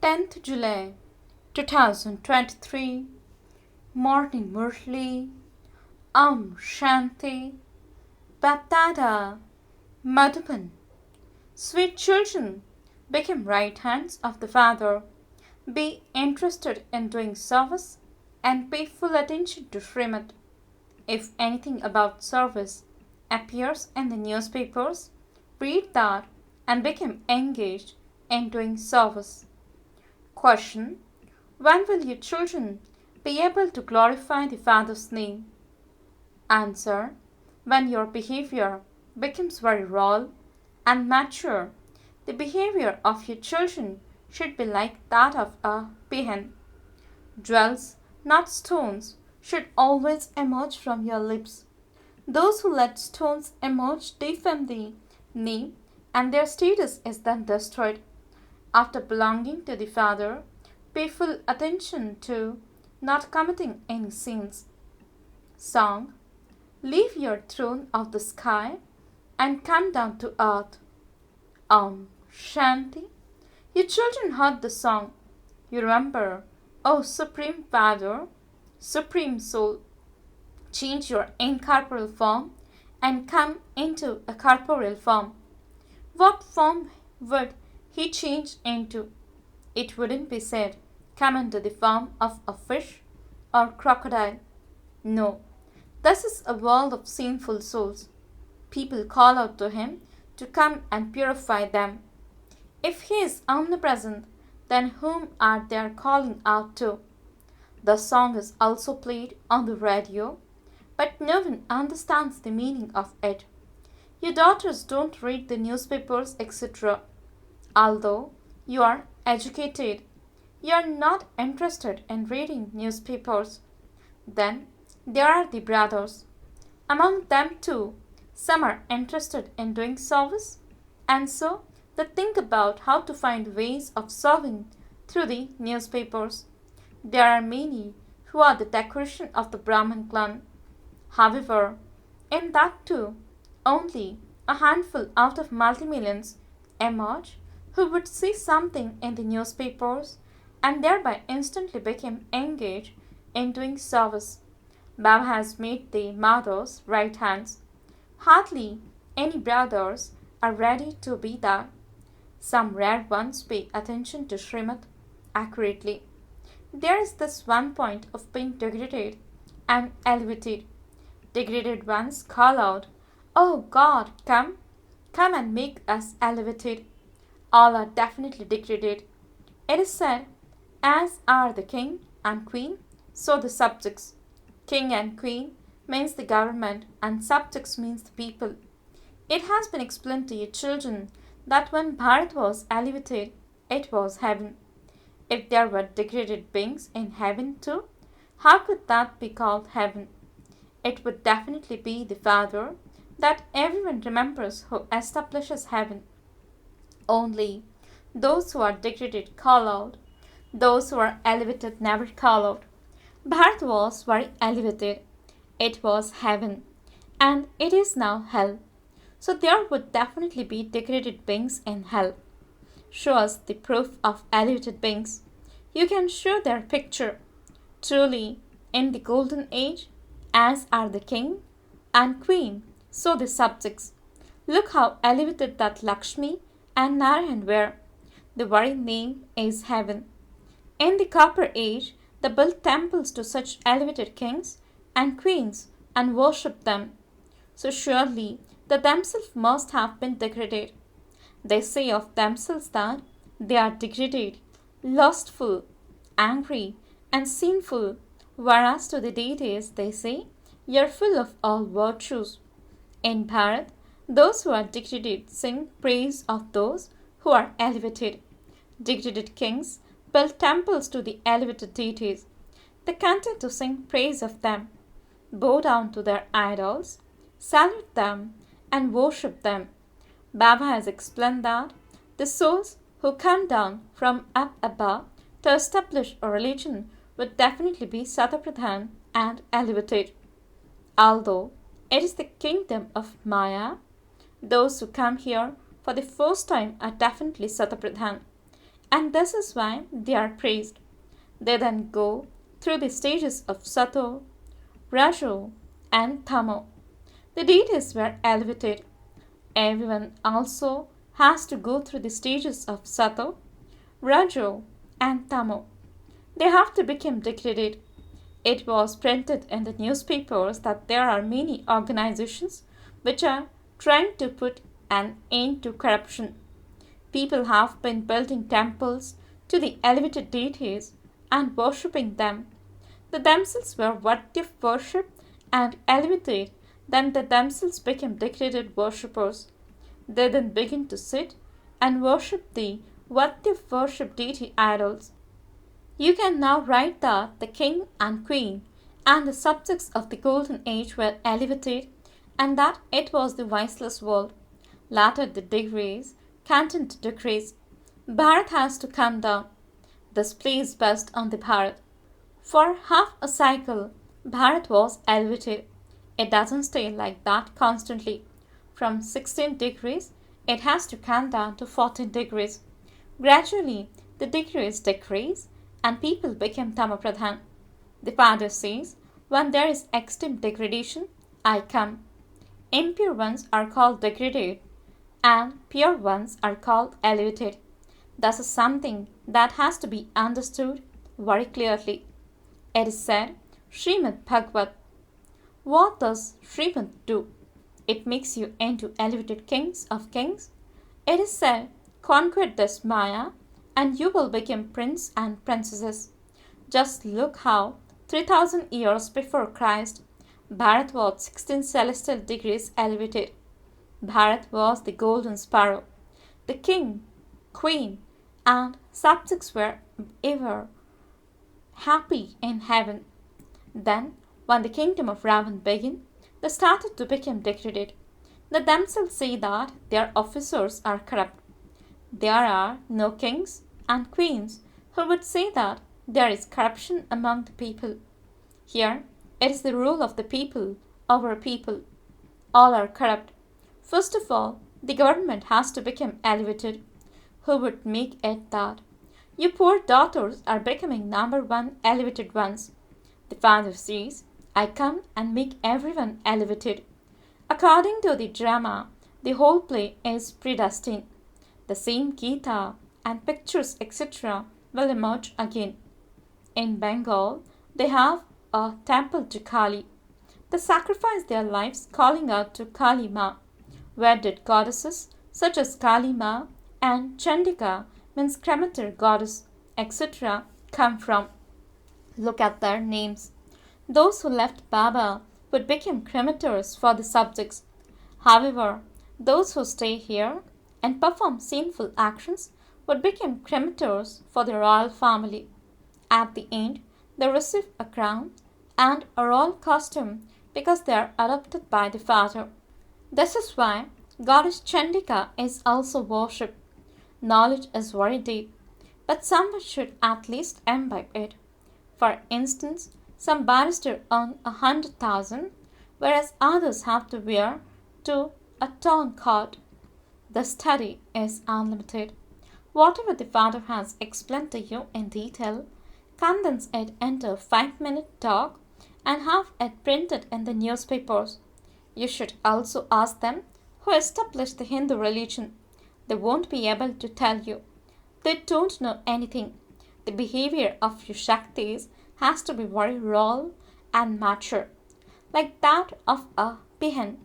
10th July 2023 Morning Murli Shanti BapDada Madhuban. Sweet children, become right hands of the Father. Be interested in doing service and pay full attention to Srimad. If anything about service appears in the newspapers, read that and become engaged in doing service. Question: when will you children be able to glorify the Father's name? Answer: when your behavior becomes very raw and mature. The behavior of your children should be like that of a peon. Jewels, not stones, should always emerge from your lips. Those who let stones emerge defame the name, and their status is then destroyed. After belonging to the Father, pay full attention to not committing any sins. Song: leave your throne of the sky and come down to earth. Shanti. Your children heard the song. You remember, O Supreme Father, Supreme Soul, change your incorporeal form and come into a corporeal form. What form would he change into? It wouldn't be said, come into the form of a fish or crocodile. No, this is a world of sinful souls. People call out to him to come and purify them. If he is omnipresent, then whom are they calling out to? The song is also played on the radio, but no one understands the meaning of it. Your daughters don't read the newspapers, etc. Although you are educated, you are not interested in reading newspapers. Then there are the brothers. Among them too, some are interested in doing service, and so they think about how to find ways of serving through the newspapers. There are many who are the decoration of the Brahman clan. However, in that too, only a handful out of multi-millions emerge who would see something in the newspapers and thereby instantly become engaged in doing service. Baba has made the mothers right hands. Hardly any brothers are ready to be that. Some rare ones pay attention to Srimad accurately. There is this one point of being degraded and elevated. Degraded ones call out, "Oh God, come and make us elevated." All are definitely degraded. It is said, as are the king and queen, so the subjects. King and queen means the government and subjects means the people. It has been explained to your children that when Bharat was elevated, it was heaven. If there were degraded beings in heaven too, how could that be called heaven? It would definitely be the Father that everyone remembers who establishes heaven. Only those who are degraded call out. Those who are elevated never call out. Bharat was very elevated. It was heaven, and it is now hell. So there would definitely be degraded beings in hell. Show us the proof of elevated beings. You can show their picture. Truly, in the golden age, as are the king and queen, so the subjects. Look how elevated that Lakshmi and Narayan were. The very name is heaven. In the copper age, they built temples to such elevated kings and queens and worshipped them. So surely they themselves must have been degraded. They say of themselves that they are degraded, lustful, angry, and sinful, whereas to the deities they say, "You are full of all virtues." In Bharat, those who are degraded sing praise of those who are elevated. Degraded kings built temples to the elevated deities. They continue to sing praise of them, bow down to their idols, salute them, and worship them. Baba has explained that the souls who come down from up above to establish a religion would definitely be Satapradhan and elevated. Although it is the kingdom of Maya, those who come here for the first time are definitely Satapradhan. and this is why they are praised. They then go through the stages of Sato, Rajo, and Tamo. The deities were elevated. Everyone also has to go through the stages of Sato, Rajo, and Tamo. They have to become degraded. It was printed in the newspapers that there are many organizations which are trying to put an end to corruption. People have been building temples to the elevated deities and worshipping them. They themselves were worthy of worship and elevated, then they themselves became degraded worshippers. They then begin to sit and worship the worthy of worship deity idols. You can now write that the king and queen and the subjects of the golden age were elevated and that it was the viceless world. Later the degrees continue to decrease. Bharat has to come down. This plays best on the Bharat. For half a cycle, Bharat was elevated. It doesn't stay like that constantly. From 16 degrees, it has to come down to 14 degrees. Gradually, the degrees decrease and people become Tamapradhan. The father says, when there is extreme degradation, I come. Impure ones are called degraded and pure ones are called elevated. This is something that has to be understood very clearly. It is said, Srimad Bhagavat. What does Srimad do? It makes you into elevated kings of kings. It is said, conquer this Maya and you will become prince and princesses. Just look how 3000 years before Christ, Bharat was 16 celestial degrees elevated. Bharat was the golden sparrow. The king, queen, and subjects were ever happy in heaven. Then, when the kingdom of Ravan began, they started to become degraded. They themselves say that their officers are corrupt. There are no kings and queens who would say that there is corruption among the people. Here, it is the rule of the people over people. All are corrupt. First of all, the government has to become elevated. Who would make it that? You poor daughters are becoming number one elevated ones. The father says, I come and make everyone elevated. According to the drama, the whole play is predestined. The same Gita and pictures etc. will emerge again. In Bengal, they have a temple to Kali. They sacrifice their lives calling out to Kali Ma. Where did goddesses such as Kali Ma and Chandika means cremator goddess etc. come from? Look at their names. Those who left Baba would become cremators for the subjects. However, those who stay here and perform sinful actions would become cremators for the royal family. At the end, they receive a crown and a royal costume because they are adopted by the father. This is why goddess Chandika is also worshipped. Knowledge is very deep, but someone should at least imbibe it. For instance, some barristers earn 100,000, whereas others have to wear to a town court. The study is unlimited. Whatever the father has explained to you in detail, condense it into a 5-minute talk and have it printed in the newspapers. You should also ask them who established the Hindu religion. They won't be able to tell you. They don't know anything. The behavior of your Shaktis has to be very raw and mature, like that of a peon.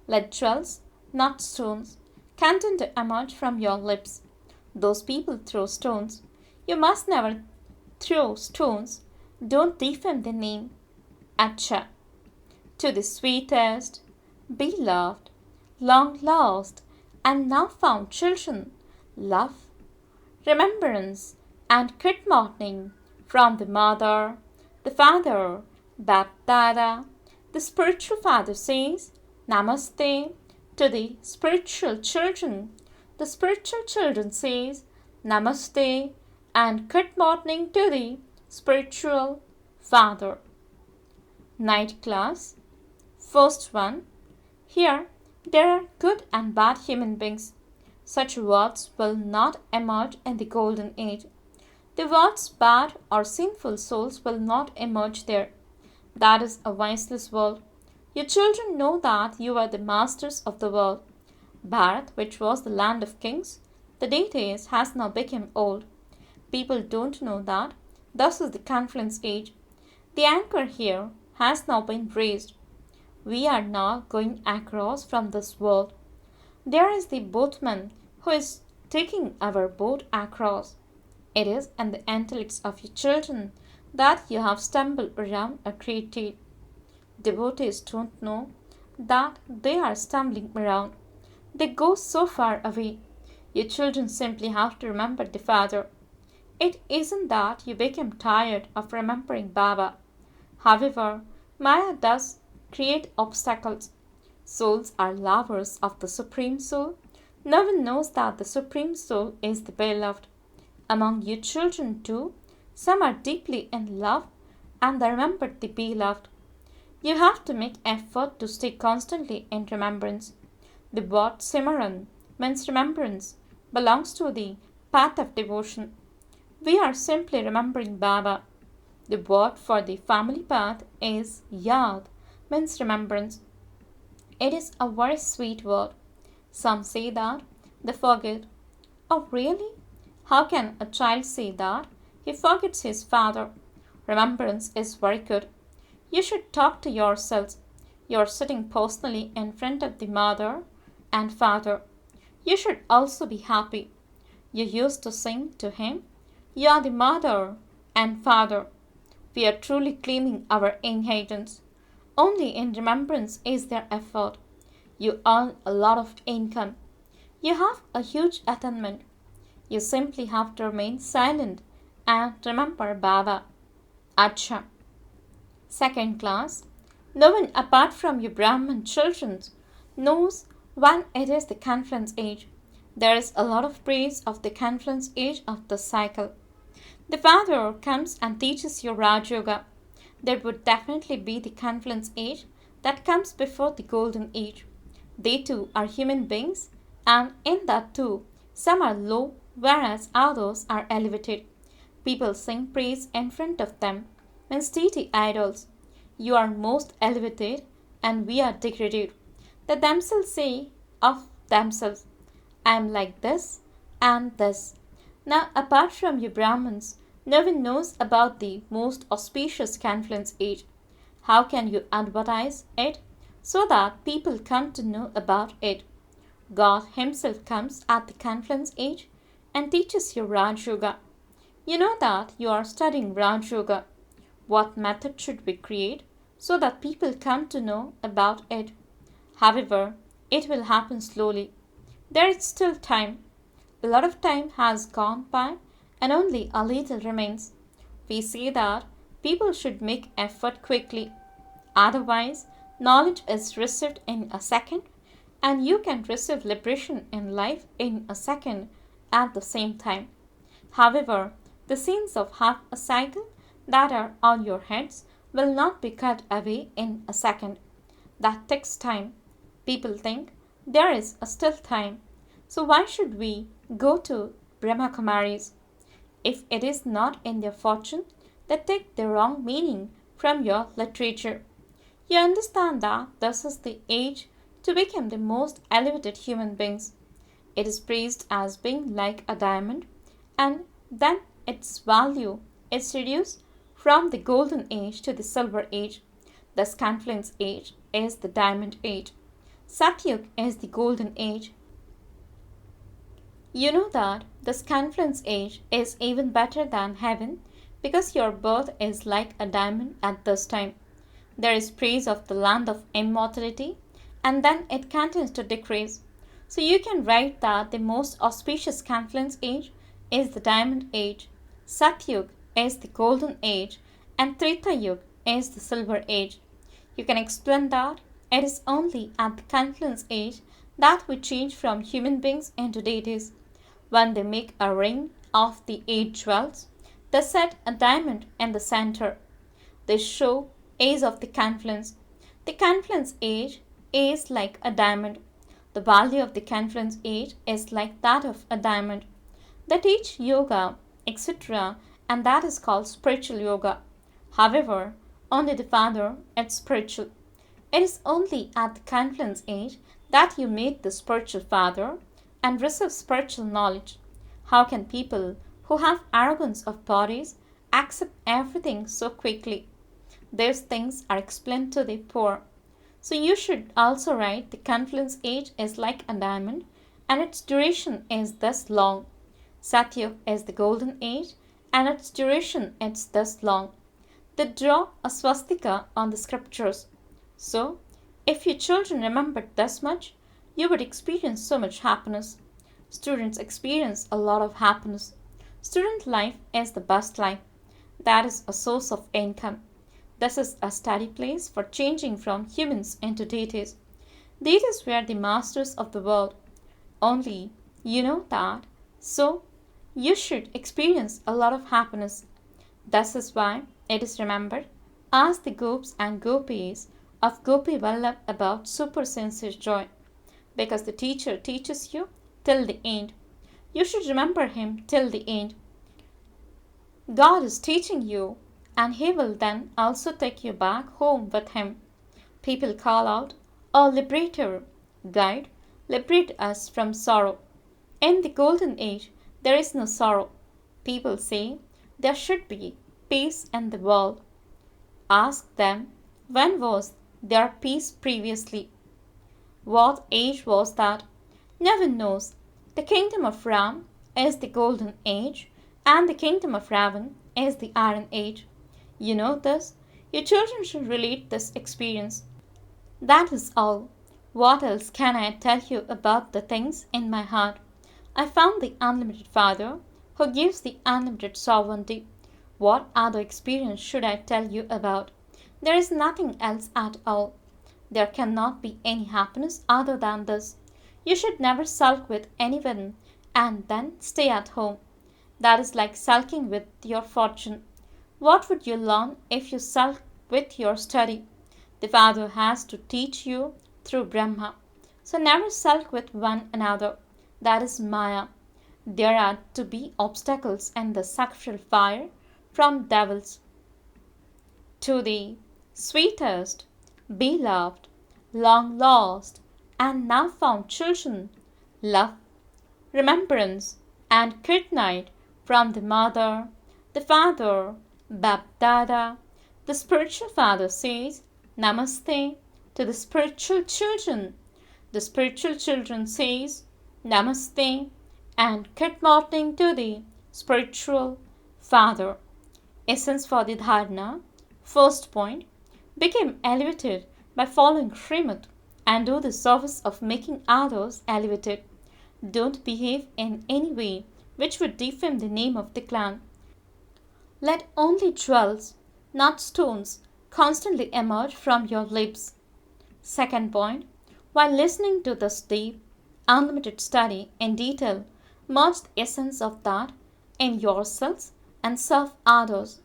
Let jewels, not stones, continue to emerge from your lips. Those people throw stones. You must never throw stones. Don't defame the name. Acha. To the sweetest, beloved, long lost, and now found children, love, remembrance, and good morning from the mother, the father, BapDada. The spiritual father says, Namaste to the spiritual children. The spiritual children says, Namaste and good morning to the spiritual father. Night class. First one. Here, there are good and bad human beings. Such words will not emerge in the golden age. The words bad or sinful souls will not emerge there. That is a voiceless world. Your children know that you are the masters of the world. Bharat, which was the land of kings, the deities, has now become old. People don't know that. Thus is the confluence age. The anchor here has now been raised. We are now going across from this world. There is the boatman who is taking our boat across. It is in the intellects of your children that you have stumbled around a great deal. Devotees don't know that they are stumbling around. They go so far away. Your children simply have to remember the Father. It isn't that you become tired of remembering Baba. However, Maya does create obstacles. Souls are lovers of the Supreme Soul. No one knows that the Supreme Soul is the beloved. Among your children too, some are deeply in love and they remember the beloved. You have to make effort to stay constantly in remembrance. The word Simran means remembrance, belongs to the path of devotion. We are simply remembering Baba. The word for the family path is Yad, means remembrance. It is a very sweet word. Some say that they forget. Oh, really? How can a child say that he forgets his father? Remembrance is very good. You should talk to yourselves. You are sitting personally in front of the mother and father. You should also be happy. You used to sing to him, "You are the mother and father." We are truly claiming our inheritance. Only in remembrance is there effort. You earn a lot of income. You have a huge attainment. You simply have to remain silent and remember Baba. Acha. Second class. No one apart from your Brahman children knows when it is the confluence age. There is a lot of praise of the confluence age of the cycle. The Father comes and teaches you Raj Yoga. There would definitely be the confluence age that comes before the golden age. They too are human beings, and in that too, some are low, whereas others are elevated. People sing praise in front of them, means deity idols. You are most elevated, and we are degraded. They themselves say of themselves, I am like this and this. Now, apart from you Brahmins, no one knows about the most auspicious confluence age. How can you advertise it so that people come to know about it? God Himself comes at the confluence age and teaches you Raj Yoga. You know that you are studying Raj Yoga. What method should we create so that people come to know about it? However, it will happen slowly. There is still time. A lot of time has gone by and only a little remains. We say that people should make effort quickly. Otherwise, knowledge is received in a second and you can receive liberation in life in a second at the same time. However, the sins of half a cycle that are on your heads will not be cut away in a second. That takes time. People think there is still time. So why should we go to Brahma Kumaris? If it is not in their fortune, they take the wrong meaning from your literature. You understand that this is the age to become the most elevated human beings. It is praised as being like a diamond, and then its value is reduced from the golden age to the silver age. This confluence age is the diamond age. Satyug is the golden age. You know that this confluence age is even better than heaven because your birth is like a diamond at this time. There is praise of the land of immortality and then it continues to decrease. So you can write that the most auspicious confluence age is the diamond age, Satyug is the golden age, and Treta Yuga is the silver age. You can explain that it is only at the confluence age that we change from human beings into deities. When they make a ring of the 8 jewels, they set a diamond in the center. They show age of the confluence. The confluence age is like a diamond. The value of the confluence age is like that of a diamond. They teach yoga, etc., and that is called spiritual yoga. However, only the Father is spiritual. It is only at the confluence age that you meet the spiritual Father and receive spiritual knowledge. How can people who have arrogance of bodies accept everything so quickly? These things are explained to the poor. So you should also write the confluence age is like a diamond and its duration is thus long. Satyug is the golden age and its duration is thus long. They draw a swastika on the scriptures. So, if your children remembered this much, you would experience so much happiness. Students experience a lot of happiness. Student life is the best life. That is a source of income. This is a study place for changing from humans into deities. Deities were the masters of the world. Only you know that. So, you should experience a lot of happiness. This is why it is remembered. Ask the Gops and Gopis of Gopi Vallabh about super sincere joy. Because the teacher teaches you till the end. You should remember him till the end. God is teaching you, and he will then also take you back home with him. People call out, "O liberator, guide, liberate us from sorrow." In the golden age, there is no sorrow. People say there should be peace in the world. Ask them, when was there peace previously? What age was that? No one knows. The kingdom of Ram is the golden age, and the kingdom of Ravan is the iron age. You know this. Your children should relate this experience. That is all. What else can I tell you about the things in my heart? I found the unlimited Father who gives the unlimited sovereignty. What other experience should I tell you about? There is nothing else at all. There cannot be any happiness other than this. You should never sulk with anyone and then stay at home. That is like sulking with your fortune. What would you learn if you sulk with your study? The Father has to teach you through Brahma. So never sulk with one another. That is Maya. There are to be obstacles in the sacrificial fire from devils. To the sweetest, beloved, long lost, and now found children, love, remembrance, and good night from the Mother, the Father, BapDada. The spiritual Father says Namaste to the spiritual children. The spiritual children says Namaste and good morning to the spiritual Father. Essence for the dharana. First point, become elevated by following Srimad and do the service of making others elevated. Don't behave in any way which would defame the name of the clan. Let only jewels, not stones, constantly emerge from your lips. Second point, while listening to this deep, unlimited study in detail, merge the essence of that in yourselves and serve others.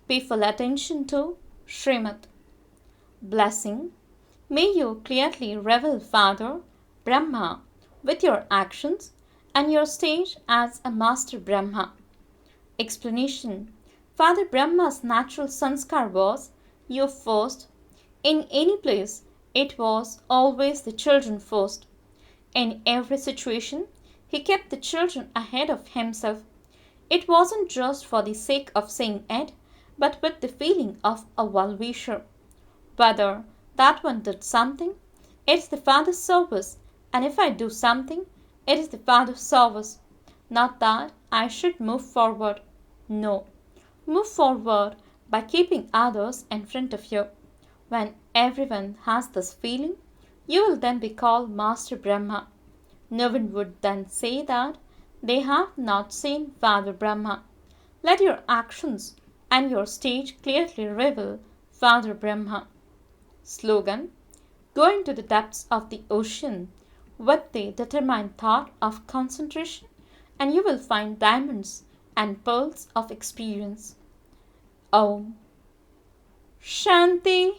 Pay full attention to Srimad. Blessing. May you clearly reveal Father Brahma with your actions and your stage as a Master Brahma. Explanation. Father Brahma's natural sanskar was you first. In any place, it was always the children first. In every situation, he kept the children ahead of himself. It wasn't just for the sake of saying it, but with the feeling of a well-wisher. Whether that one did something, it is the Father's service, and if I do something, it is the Father's service. Not that I should move forward. No. Move forward by keeping others in front of you. When everyone has this feeling, you will then be called Master Brahma. No one would then say that they have not seen Father Brahma. Let your actions and your stage clearly reveal Father Brahma. Slogan. Go into the depths of the ocean with the determined thought of concentration, and you will find diamonds and pearls of experience. Om Shanti.